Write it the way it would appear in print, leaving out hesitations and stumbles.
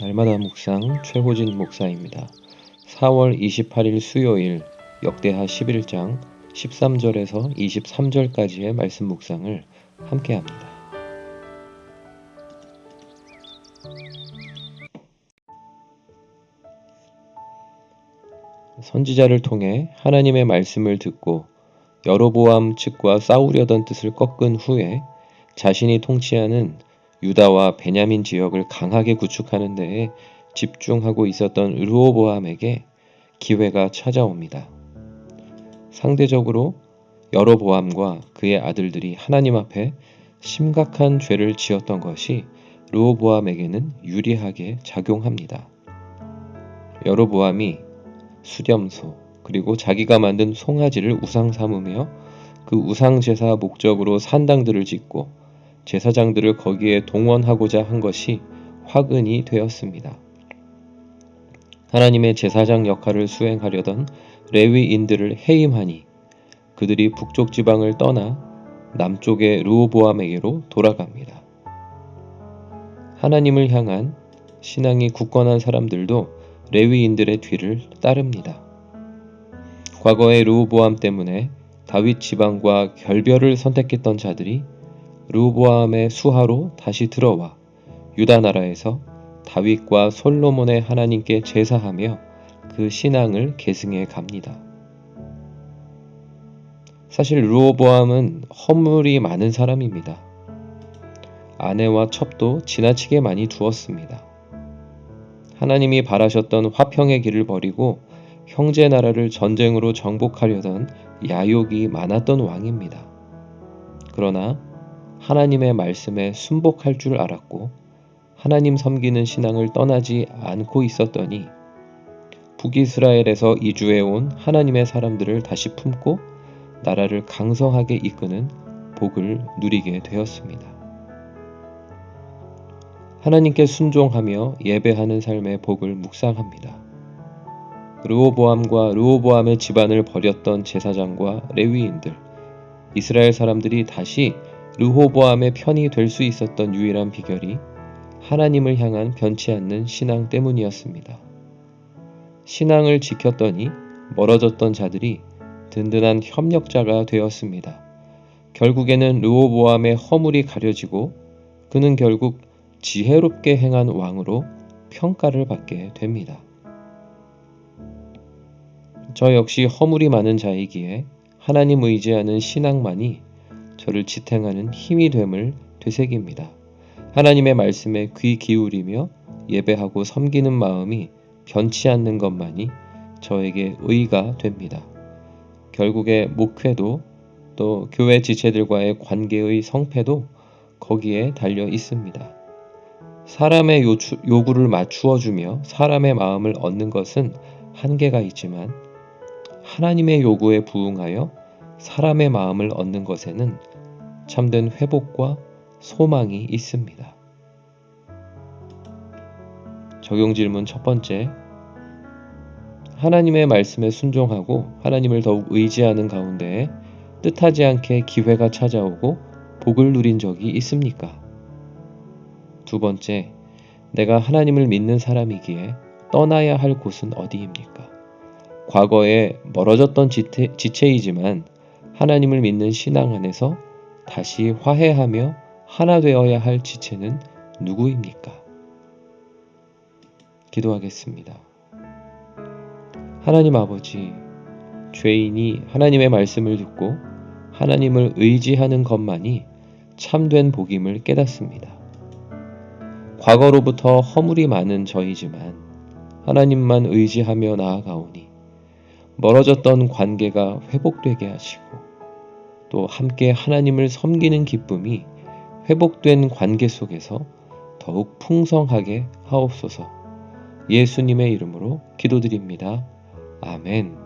날마다 묵상 최호진 목사입니다. 4월 28일 수요일 역대하 11장 13절에서 23절까지의 말씀 묵상을 함께합니다. 선지자를 통해 하나님의 말씀을 듣고 여로보암 측과 싸우려던 뜻을 꺾은 후에 자신이 통치하는 유다와 베냐민 지역을 강하게 구축하는 데에 집중하고 있었던 르호보암에게 기회가 찾아옵니다. 상대적으로 여로보암과 그의 아들들이 하나님 앞에 심각한 죄를 지었던 것이 르호보암에게는 유리하게 작용합니다. 여로보암이 수렴소 그리고 자기가 만든 송아지를 우상 삼으며 그 우상 제사 목적으로 산당들을 짓고 제사장들을 거기에 동원하고자 한 것이 화근이 되었습니다. 하나님의 제사장 역할을 수행하려던 레위인들을 해임하니 그들이 북쪽 지방을 떠나 남쪽의 르호보암에게로 돌아갑니다. 하나님을 향한 신앙이 굳건한 사람들도 레위인들의 뒤를 따릅니다. 과거의 르호보암 때문에 다윗 지방과 결별을 선택했던 자들이 르호보암의 수하로 다시 들어와 유다 나라에서 다윗과 솔로몬의 하나님께 제사하며 그 신앙을 계승해 갑니다. 사실 르호보암은 허물이 많은 사람입니다. 아내와 첩도 지나치게 많이 두었습니다. 하나님이 바라셨던 화평의 길을 버리고 형제 나라를 전쟁으로 정복하려던 야욕이 많았던 왕입니다. 그러나 하나님의 말씀에 순복할 줄 알았고 하나님 섬기는 신앙을 떠나지 않고 있었더니 북이스라엘에서 이주해온 하나님의 사람들을 다시 품고 나라를 강성하게 이끄는 복을 누리게 되었습니다. 하나님께 순종하며 예배하는 삶의 복을 묵상합니다. 르호보암과 르호보암의 집안을 버렸던 제사장과 레위인들, 이스라엘 사람들이 다시 르호보암의 편이 될 수 있었던 유일한 비결이 하나님을 향한 변치 않는 신앙 때문이었습니다. 신앙을 지켰더니 멀어졌던 자들이 든든한 협력자가 되었습니다. 결국에는 르호보암의 허물이 가려지고 그는 결국 지혜롭게 행한 왕으로 평가를 받게 됩니다. 저 역시 허물이 많은 자이기에 하나님 의지하는 신앙만이 저를 지탱하는 힘이 됨을 되새깁니다. 하나님의 말씀에 귀 기울이며 예배하고 섬기는 마음이 변치 않는 것만이 저에게 의가 됩니다. 결국에 목회도 또 교회 지체들과의 관계의 성패도 거기에 달려 있습니다. 사람의 요구를 맞추어 주며 사람의 마음을 얻는 것은 한계가 있지만 하나님의 요구에 부응하여 사람의 마음을 얻는 것에는 참된 회복과 소망이 있습니다. 적용 질문 첫 번째. 하나님의 말씀에 순종하고 하나님을 더욱 의지하는 가운데 뜻하지 않게 기회가 찾아오고 복을 누린 적이 있습니까? 두 번째. 내가 하나님을 믿는 사람이기에 떠나야 할 곳은 어디입니까? 과거에 멀어졌던 지체이지만 하나님을 믿는 신앙 안에서 다시 화해하며 하나 되어야 할 지체는 누구입니까? 기도하겠습니다. 하나님 아버지, 죄인이 하나님의 말씀을 듣고 하나님을 의지하는 것만이 참된 복임을 깨닫습니다. 과거로부터 허물이 많은 저이지만 하나님만 의지하며 나아가오니 멀어졌던 관계가 회복되게 하시고 또 함께 하나님을 섬기는 기쁨이 회복된 관계 속에서 더욱 풍성하게 하옵소서. 예수님의 이름으로 기도드립니다. 아멘.